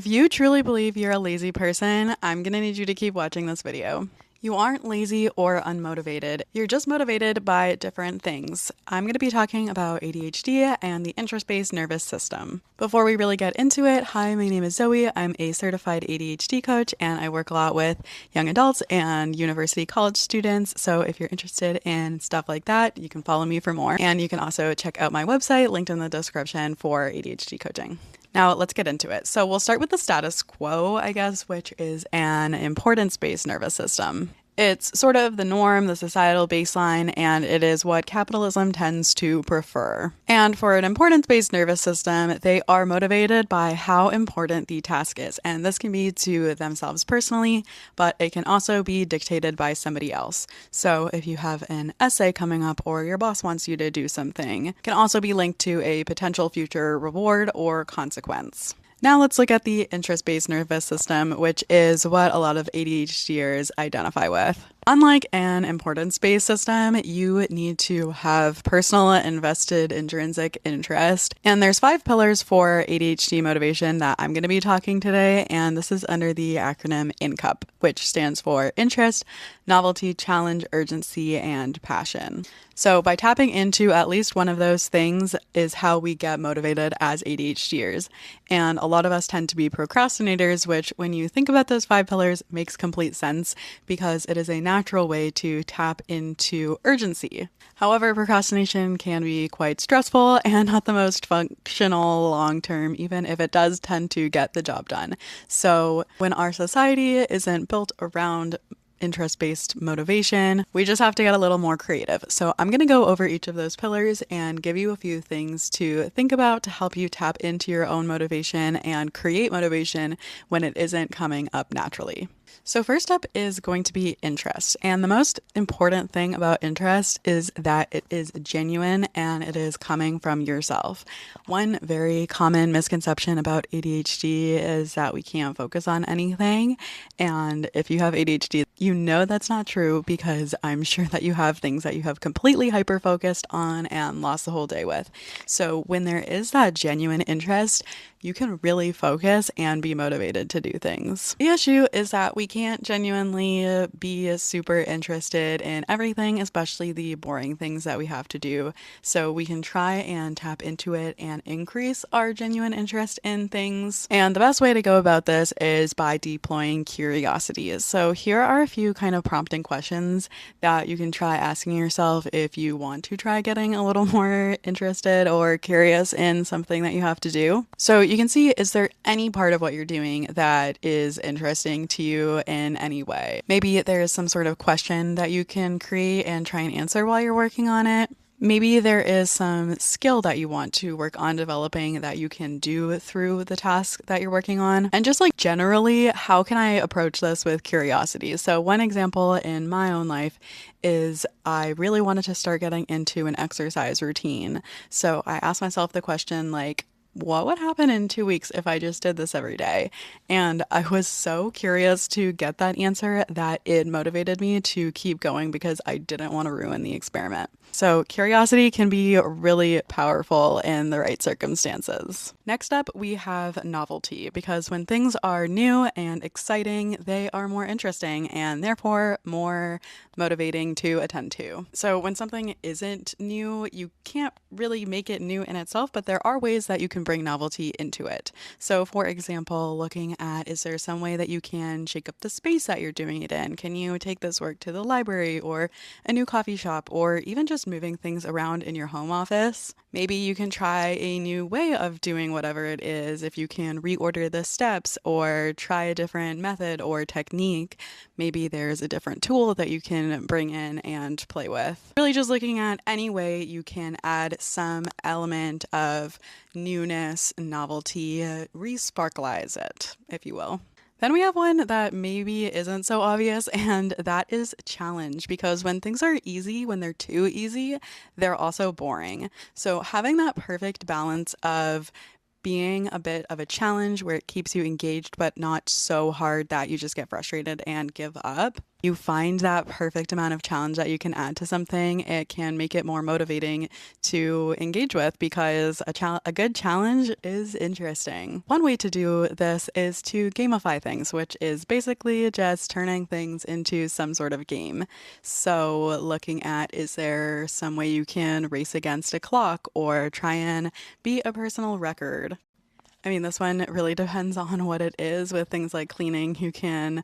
If you truly believe you're a lazy person, I'm gonna need you to keep watching this video. You aren't lazy or unmotivated. You're just motivated by different things. I'm going to be talking about ADHD and the interest-based nervous system. Before we really get into it, hi, my name is Zoe. I'm a certified ADHD coach and I work a lot with young adults and university college students. So if you're interested in stuff like that, you can follow me for more. And you can also check out my website linked in the description for ADHD coaching. Now let's get into it. So we'll start with the status quo, I guess, which is an importance-based nervous system. It's sort of the norm, the societal baseline, and it is what capitalism tends to prefer. And for an importance-based nervous system, they are motivated by how important the task is. And this can be to themselves personally, but it can also be dictated by somebody else. So if you have an essay coming up or your boss wants you to do something, it can also be linked to a potential future reward or consequence. Now let's look at the interest-based nervous system, which is what a lot of ADHDers identify with. Unlike an importance-based system, you need to have personal invested intrinsic interest. And there's 5 pillars for ADHD motivation that I'm going to be talking today, and this is under the acronym INCUP, which stands for interest, novelty, challenge, urgency, and passion. So by tapping into at least one of those things is how we get motivated as ADHDers. And a lot of us tend to be procrastinators, which when you think about those 5 pillars makes complete sense because it is a natural way to tap into urgency. However, procrastination can be quite stressful and not the most functional long term, even if it does tend to get the job done. So when our society isn't built around interest-based motivation, we just have to get a little more creative. So I'm going to go over each of those pillars and give you a few things to think about to help you tap into your own motivation and create motivation when it isn't coming up naturally. So first up is going to be interest. And the most important thing about interest is that it is genuine and it is coming from yourself. One very common misconception about ADHD is that we can't focus on anything. And if you have ADHD, you know that's not true because I'm sure that you have things that you have completely hyper-focused on and lost the whole day with. So when there is that genuine interest, you can really focus and be motivated to do things. The issue is that we can't genuinely be super interested in everything, especially the boring things that we have to do. So we can try and tap into it and increase our genuine interest in things. And the best way to go about this is by deploying curiosity. So here are a few kind of prompting questions that you can try asking yourself if you want to try getting a little more interested or curious in something that you have to do. So you can see, is there any part of what you're doing that is interesting to you in any way? Maybe there's some sort of question that you can create and try and answer while you're working on it. Maybe there is some skill that you want to work on developing that you can do through the task that you're working on. And just like generally, how can I approach this with curiosity? So one example in my own life is I really wanted to start getting into an exercise routine. So I asked myself the question like, what would happen in 2 weeks if I just did this every day? And I was so curious to get that answer that it motivated me to keep going because I didn't want to ruin the experiment. So curiosity can be really powerful in the right circumstances. Next up, we have novelty, because when things are new and exciting, they are more interesting and therefore more motivating to attend to. So when something isn't new, you can't really make it new in itself, but there are ways that you can bring novelty into it. So for example, looking at, is there some way that you can shake up the space that you're doing it in? Can you take this work to the library or a new coffee shop, or even just moving things around in your home office? Maybe you can try a new way of doing whatever it is. If you can reorder the steps or try a different method or technique, maybe there's a different tool that you can bring in and play with. Really just looking at any way you can add some element of newness, novelty, re-sparkleize it, if you will. Then we have one that maybe isn't so obvious, and that is challenge, because when things are easy, when they're too easy, they're also boring. So having that perfect balance of being a bit of a challenge where it keeps you engaged, but not so hard that you just get frustrated and give up. You find that perfect amount of challenge that you can add to something, it can make it more motivating to engage with because a good challenge is interesting. One way to do this is to gamify things, which is basically just turning things into some sort of game. So, looking at, is there some way you can race against a clock or try and beat a personal record? I mean, this one really depends on what it is. With things like cleaning, you can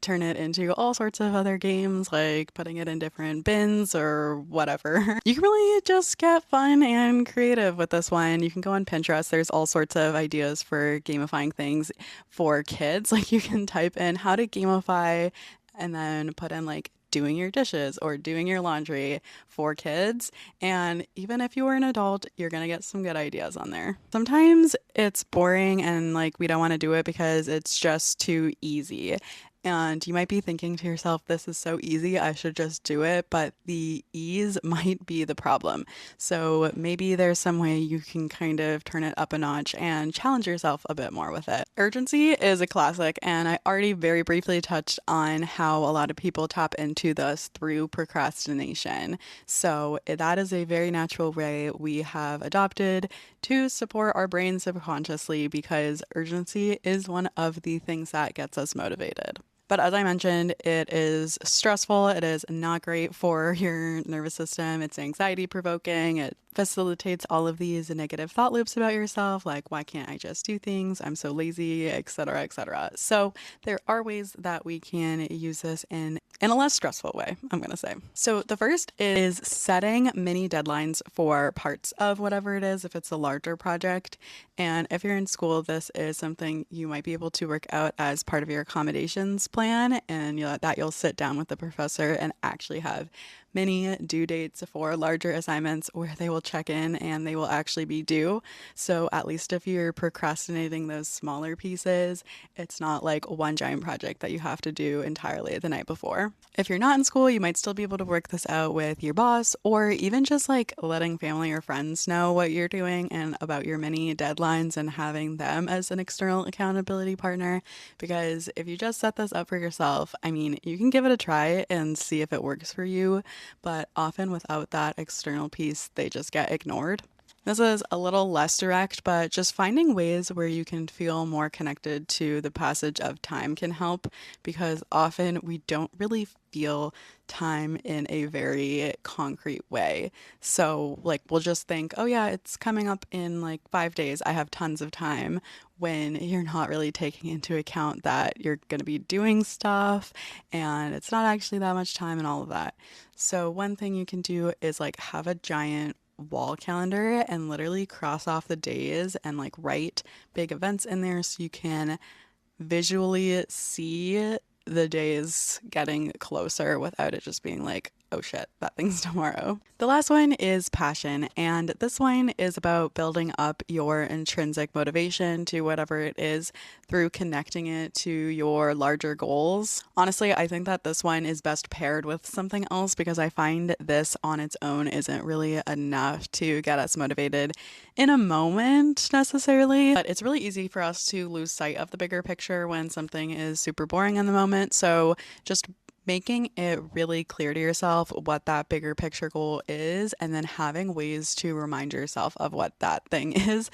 turn it into all sorts of other games, like putting it in different bins or whatever. You can really just get fun and creative with this one. You can go on Pinterest. There's all sorts of ideas for gamifying things for kids. Like you can type in how to gamify and then put in like doing your dishes or doing your laundry for kids. And even if you are an adult, you're going to get some good ideas on there. Sometimes it's boring and like we don't want to do it because it's just too easy. And you might be thinking to yourself, this is so easy, I should just do it. But the ease might be the problem. So maybe there's some way you can kind of turn it up a notch and challenge yourself a bit more with it. Urgency is a classic, and I already very briefly touched on how a lot of people tap into this through procrastination. So that is a very natural way we have adopted to support our brains subconsciously because urgency is one of the things that gets us motivated. But as I mentioned, it is stressful. It is not great for your nervous system. It's anxiety provoking. It facilitates all of these negative thought loops about yourself, like, why can't I just do things? I'm so lazy, etc., etc. So there are ways that we can use this in a less stressful way, I'm going to say. So the first is setting mini deadlines for parts of whatever it is, if it's a larger project. And if you're in school, this is something you might be able to work out as part of your accommodations plan, and you'll sit down with the professor and actually have many due dates for larger assignments where they will check in and they will actually be due. So at least if you're procrastinating those smaller pieces, it's not like one giant project that you have to do entirely the night before. If you're not in school, you might still be able to work this out with your boss or even just like letting family or friends know what you're doing and about your mini deadlines and having them as an external accountability partner. Because if you just set this up for yourself, I mean, you can give it a try and see if it works for you, but often without that external piece, they just get ignored. This is a little less direct, but just finding ways where you can feel more connected to the passage of time can help because often we don't really feel time in a very concrete way. So, like, we'll just think, oh, yeah, it's coming up in like 5 days. I have tons of time when you're not really taking into account that you're going to be doing stuff and it's not actually that much time and all of that. So, one thing you can do is like have a giant wall calendar and literally cross off the days and like write big events in there so you can visually see the days getting closer without it just being like, oh shit, that thing's tomorrow. The last one is passion, and this one is about building up your intrinsic motivation to whatever it is through connecting it to your larger goals. Honestly, I think that this one is best paired with something else because I find this on its own isn't really enough to get us motivated in a moment necessarily, but it's really easy for us to lose sight of the bigger picture when something is super boring in the moment. So just making it really clear to yourself what that bigger picture goal is and then having ways to remind yourself of what that thing is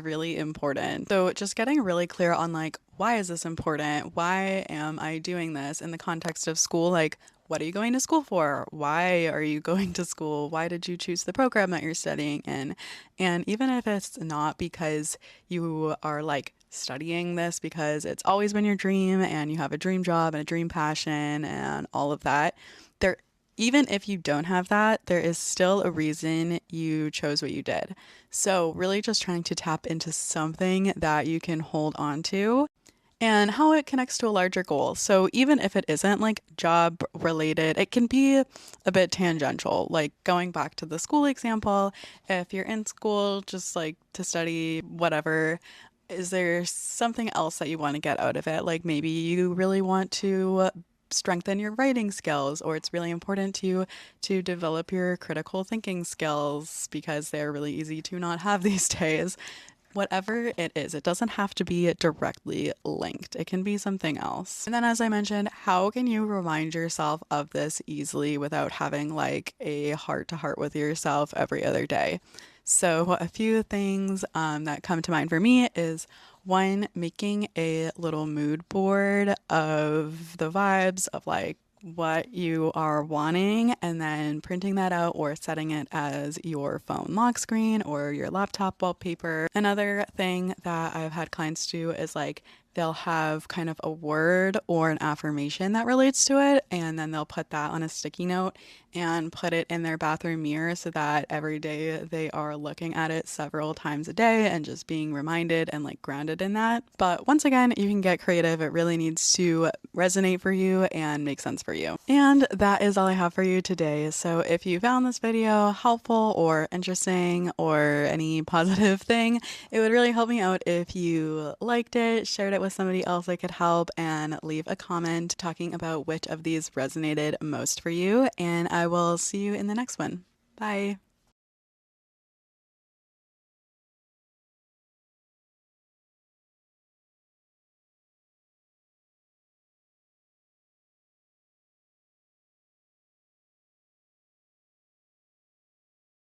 really important. So just getting really clear on like, why is this important? Why am I doing this in the context of school? Like, what are you going to school for? Why are you going to school? Why did you choose the program that you're studying in? And even if it's not because you are like studying this because it's always been your dream and you have a dream job and a dream passion and all of that, there, even if you don't have that, there is still a reason you chose what you did. So really just trying to tap into something that you can hold on to and how it connects to a larger goal. So even if it isn't like job related, it can be a bit tangential. Like going back to the school example, if you're in school just like to study whatever, is there something else that you want to get out of it? Like maybe you really want to strengthen your writing skills, or it's really important to you to develop your critical thinking skills because they're really easy to not have these days. Whatever it is, it doesn't have to be directly linked. It can be something else. And then, as I mentioned, how can you remind yourself of this easily without having like a heart to heart with yourself every other day? So, a few things that come to mind for me is one, making a little mood board of the vibes of like what you are wanting and then printing that out or setting it as your phone lock screen or your laptop wallpaper. Another thing that I've had clients do is like they'll have kind of a word or an affirmation that relates to it, and then they'll put that on a sticky note and put it in their bathroom mirror so that every day they are looking at it several times a day and just being reminded and like grounded in that. But once again, you can get creative. It really needs to resonate for you and make sense for you. And that is all I have for you today. So if you found this video helpful or interesting or any positive thing, it would really help me out if you liked it, shared it with somebody else that could help, and leave a comment talking about which of these resonated most for you. And I will see you in the next one. Bye.